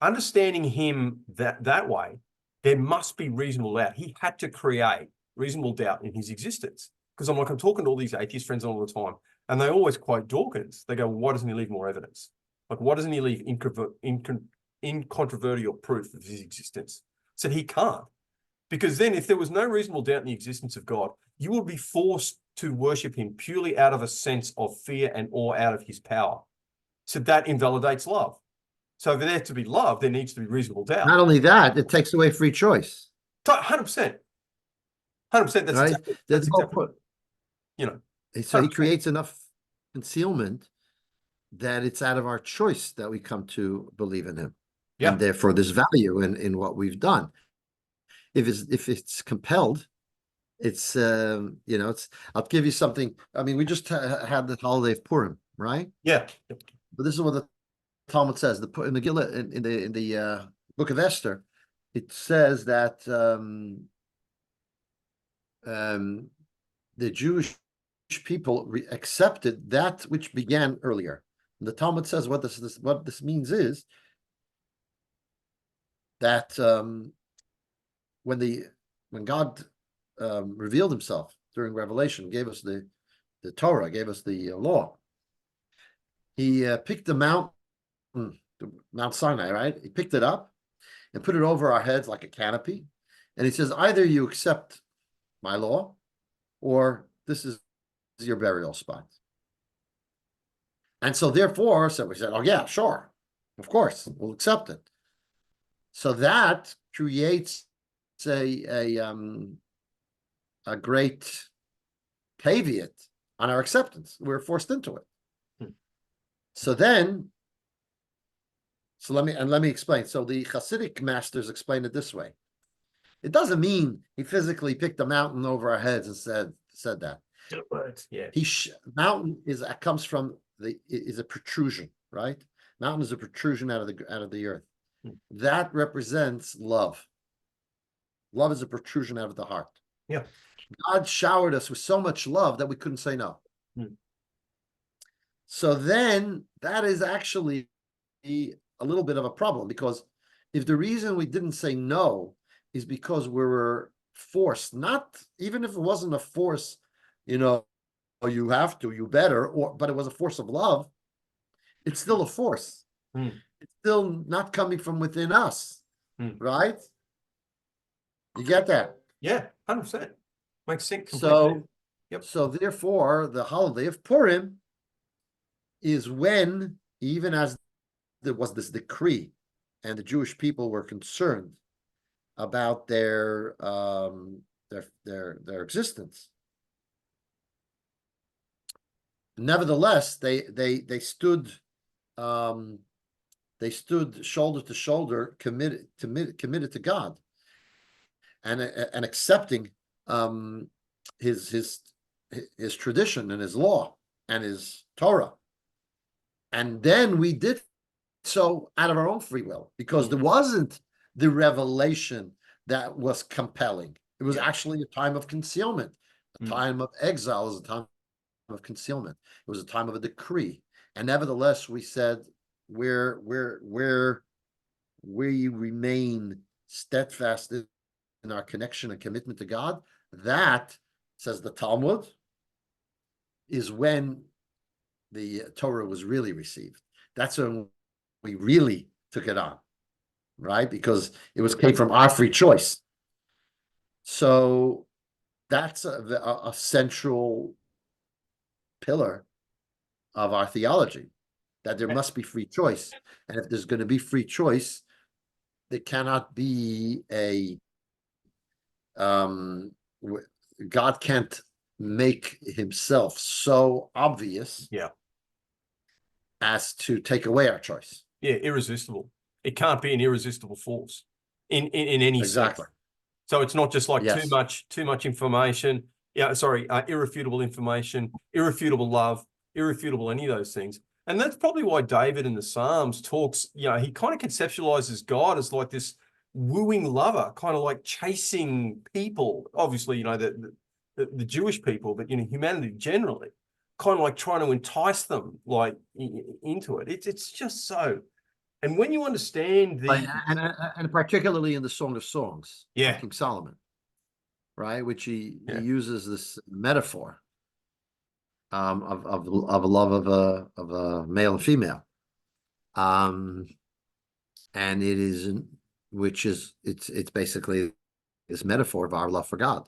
understanding him that way, there must be reasonable doubt. He had to create reasonable doubt in his existence. Because I'm talking to all these atheist friends all the time, and they always quote Dawkins. They go, why doesn't he leave more evidence? Like, why doesn't he leave incontrovertible proof of his existence? So he can't. Because then if there was no reasonable doubt in the existence of God, you would be forced to worship him purely out of a sense of fear and awe out of his power. So that invalidates love. So for there to be love, there needs to be reasonable doubt. Not only that, it takes away free choice. 100%. 100%. That's right. exactly, that's exactly, you know. So he creates enough concealment that it's out of our choice that we come to believe in him. Yeah. And therefore there's value in what we've done. If it's compelled, it's it's, I'll give you something. I mean, we just had the holiday of Purim, right? Yeah. But this is what the Talmud says. In the in the book of Esther, it says that the Jewish people accepted that which began earlier. And the Talmud says what this means is that when God revealed himself during Revelation, gave us the Torah, gave us the law, he picked the Mount Sinai, right? He picked it up and put it over our heads like a canopy. And he says, either you accept my law or this is your burial spot. And so therefore, so we said, oh yeah, sure, of course, we'll accept it. So that creates a great caveat on our acceptance. We're forced into it. So let me explain. So the Hasidic masters explain it this way. It doesn't mean he physically picked a mountain over our heads and said that. Yeah. Mountain comes from is a protrusion, right? Mountain is a protrusion out of the earth. That represents love. Love is a protrusion out of the heart. Yeah. God showered us with so much love that we couldn't say no. So then that is actually a little bit of a problem, because if the reason we didn't say no is because we were forced, not even if it wasn't a force, you have to, you better, but it was a force of love, it's still a force. It's still not coming from within us, right? You get that? Yeah, 100%. Makes sense. So therefore, the holiday of Purim is when, even as there was this decree and the Jewish people were concerned about their existence, nevertheless they stood shoulder to shoulder, committed to God, and accepting his tradition and his law and his Torah. And then we did so out of our own free will, because there wasn't the revelation that was compelling. It was actually a time of concealment. A time of exile is a time of concealment. It was a time of a decree. And nevertheless, we said we remain steadfast in our connection and commitment to God. That, says the Talmud, is when the Torah was really received. That's when we really took it on, right? Because it came from our free choice. So that's a central pillar of our theology, that there must be free choice. And if there's going to be free choice, there cannot be God can't make himself so obvious as to take away our choice. Yeah, irresistible. It can't be an irresistible force in any sense. So it's not just like too much information. Yeah, sorry, irrefutable information, irrefutable love, irrefutable any of those things. And that's probably why David in the Psalms talks, he kind of conceptualizes God as like this wooing lover, kind of like chasing people. Obviously, the Jewish people, but humanity generally, kind of like trying to entice them like into it. It's just so And when you understand and particularly in the Song of Songs, Yeah. King Solomon, right? Which he Yeah. uses this metaphor of a love of a male and female. And it is, which is, it's basically this metaphor of our love for God.